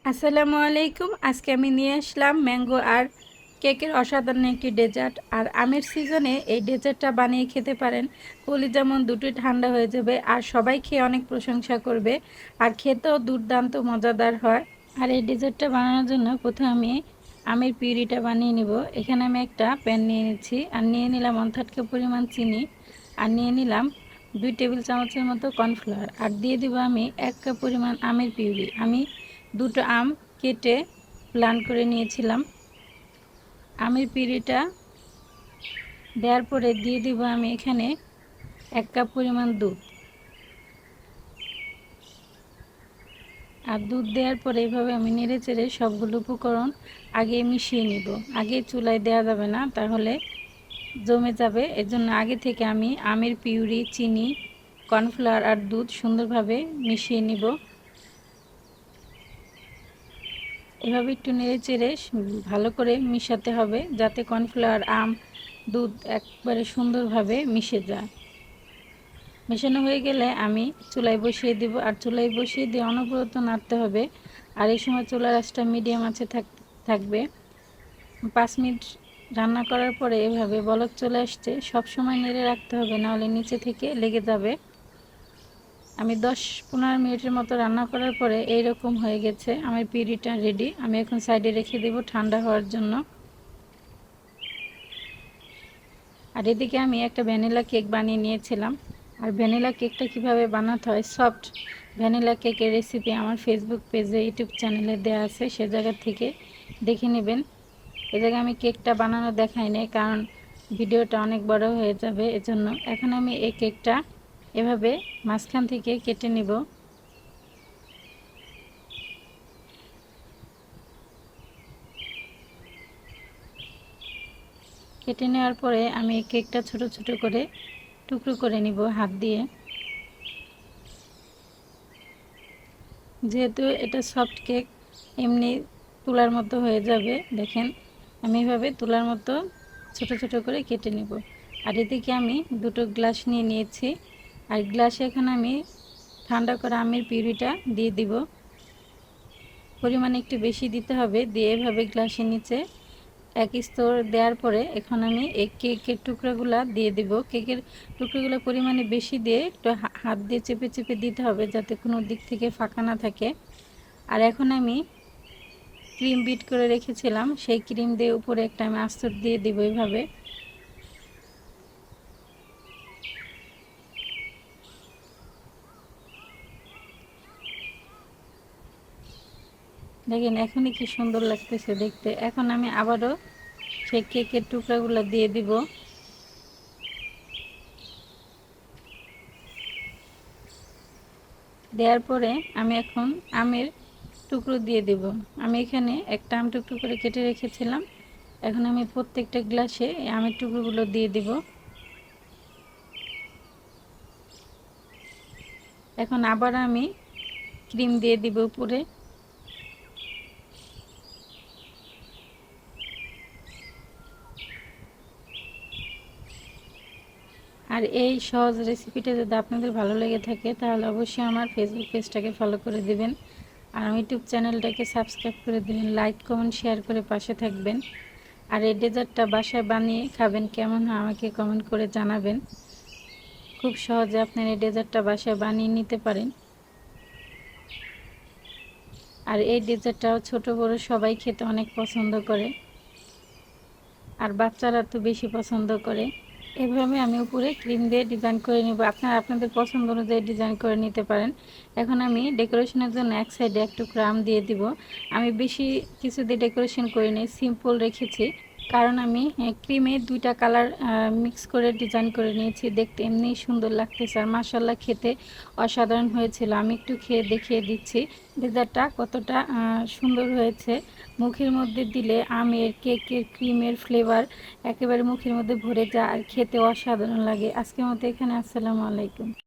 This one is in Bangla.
আসসালামু আলাইকুম। আজকে আমি নিয়ে আসলাম ম্যাঙ্গো আর কেকের অসাধারণ একটি ডেজার্ট। আর আমের সিজনে এই ডেজার্টটা বানিয়ে খেতে পারেন, কলিজা মন দুটোই ঠান্ডা হয়ে যাবে আর সবাই খেয়ে অনেক প্রশংসা করবে। আর খেতেও দুর্দান্ত মজাদার হয়। আর এই ডেজার্টটা বানানোর জন্য প্রথমে আমি আমের পিউরিটা বানিয়ে নিব। এখানে আমি একটা প্যান নিয়ে নিচ্ছি আর নিয়ে নিলাম 1/3 কাপ পরিমাণ চিনি আর নিয়ে নিলাম 2 টেবিল চামচের মতো কর্নফ্লাওয়ার আর দিয়ে দিব আমি 1 কাপ পরিমাণ আমের পিউরি। আমি দুটো আম কেটে প্লান করে নিয়েছিলাম। আমের পিউরিটা দেওয়ার পরে দিয়ে দিব আমি এখানে 1 কাপ পরিমাণ দুধ। আর দুধ দেওয়ার পরে এইভাবে আমি নেড়ে চেড়ে সবগুলো উপকরণ আগে মিশিয়ে নিব। আগে চুলায় দেওয়া যাবে না, তাহলে জমে যাবে। এজন্য আগে থেকে আমি আমের পিউরি, চিনি, কর্নফ্লাওয়ার আর দুধ সুন্দরভাবে মিশিয়ে নিব। এভাবে একটু নেড়ে চেড়ে ভালো করে মিশাতে হবে, যাতে কর্নফ্লাওয়ার, আম, দুধ একবারে সুন্দরভাবে মিশে যায়। মেশানো হয়ে গেলে আমি চুলায় বসিয়ে দিব আর চুলায় বসিয়ে দিয়ে অনবরত নাড়তে হবে। আর এই সময় চুলার আঁচটা মিডিয়াম আছে থাকবে। 5 মিনিট রান্না করার পরে এভাবে বলক চলে আসছে। সব সময় নেড়ে রাখতে হবে, নাহলে নিচে থেকে লেগে যাবে। আমি 10-15 মিনিটের মতো রান্না করার পরে এইরকম হয়ে গেছে। আমার পিউরিটা রেডি। আমি এখন সাইডে রেখে দেব ঠান্ডা হওয়ার জন্য। আর এদিকে আমি একটা ভ্যানিলা কেক বানিয়ে নিয়েছিলাম। আর ভ্যানিলা কেকটা কিভাবে বানাতে হয়, সফট ভ্যানিলা কেকের রেসিপি আমার ফেসবুক পেজে, ইউটিউব চ্যানেলে দেওয়া আছে, সে জায়গা থেকে দেখে নেবেন। এ জায়গায় আমি কেকটা বানানো দেখাই নাই, কারণ ভিডিওটা অনেক বড় হয়ে যাবে। এজন্য এখন আমি এই কেকটা এভাবে মাঝখান থেকে কেটে নিব। কেটে নেওয়ার পরে আমি এই কেকটা ছোট ছোট করে টুকরো করে নিব হাত দিয়ে। যেহেতু এটা সফট কেক, এমনি তুলার মতো হয়ে যাবে। দেখেন, আমি এভাবে তুলার মতো ছোট ছোট করে কেটে নেব। আর এদিকে আমি দুটো গ্লাস নিয়ে নিয়েছি। আর গ্লাসে এখন আমি ঠান্ডা করা আমের পিউরিটা দিয়ে দিব। পরিমাণ একটু বেশি দিতে হবে। দিয়ে এভাবে গ্লাসের নিচে এক স্তর দেওয়ার পরে এখন আমি এই কেকের টুকরাগুলো দিয়ে দিব। কেকের টুকরোগুলো পরিমাণে বেশি দিয়ে একটু হাত দিয়ে চেপে চেপে দিতে হবে, যাতে কোনো দিক থেকে ফাঁকা না থাকে। আর এখন আমি ক্রিম বিট করে রেখেছিলাম, সেই ক্রিম দিয়ে উপরে একটা আমি আস্তর দিয়ে দিব এইভাবে। দেখেন এখনই কি সুন্দর লাগতেছে দেখতে। এখন আমি আবারও সেই কেকের টুকরাগুলো দিয়ে দিব। দেওয়ার পরে আমি এখন আমের টুকরো দিয়ে দেব। আমি এখানে একটা আম টুকরো করে কেটে রেখেছিলাম। এখন আমি প্রত্যেকটা গ্লাসে এই আমের টুকরোগুলো দিয়ে দিব। এখন আবার আমি ক্রিম দিয়ে দিব উপরে। আর এই সহজ রেসিপিটা যদি আপনাদের ভালো লেগে থাকে, তাহলে অবশ্যই আমার ফেসবুক পেজটাকে ফলো করে দিবেন আর আমার ইউটিউব চ্যানেলটাকে সাবস্ক্রাইব করে দিবেন। লাইক, কমেন্ট, শেয়ার করে পাশে থাকবেন। আর এই ডেজার্টটা বাসায় বানিয়ে খাবেন, কেমন হয় আমাকে কমেন্ট করে জানাবেন। খুব সহজে আপনার এই ডেজার্টটা বাসায় বানিয়ে নিতে পারেন। আর এই ডেজার্টটাও ছোট বড় সবাই খেতে অনেক পছন্দ করে, আর বাচ্চারা তো বেশি পছন্দ করে। এভাবে আমি উপরে ক্রিম দিয়ে ডিজাইন করে নেব। আপনারা আপনাদের পছন্দ অনুযায়ী ডিজাইন করে নিতে পারেন। এখন আমি ডেকোরেশনের জন্য এক সাইডে একটু ক্রাম দিয়ে দিব। আমি বেশি কিছু দিয়ে ডেকোরেশন করি নাই, সিম্পল রেখেছি, কারণ আমি ক্রিমে 2টা কালার মিক্স করে ডিজাইন করে নিয়েছি। দেখতে এমনিই সুন্দর লাগতেছে আর মাশাআল্লাহ খেতে অসাধারণ হয়েছিল। আমি একটু খেয়ে দেখিয়ে দিচ্ছি ডেজার্টটা কতটা সুন্দর হয়েছে। মুখের মধ্যে দিলে আমের, কেকের, ক্রিমের ফ্লেভার একেবারে মুখের মধ্যে ভরে যায় আর খেতে অসাধারণ লাগে। আজকের মতো এখানে। আসসালামু আলাইকুম।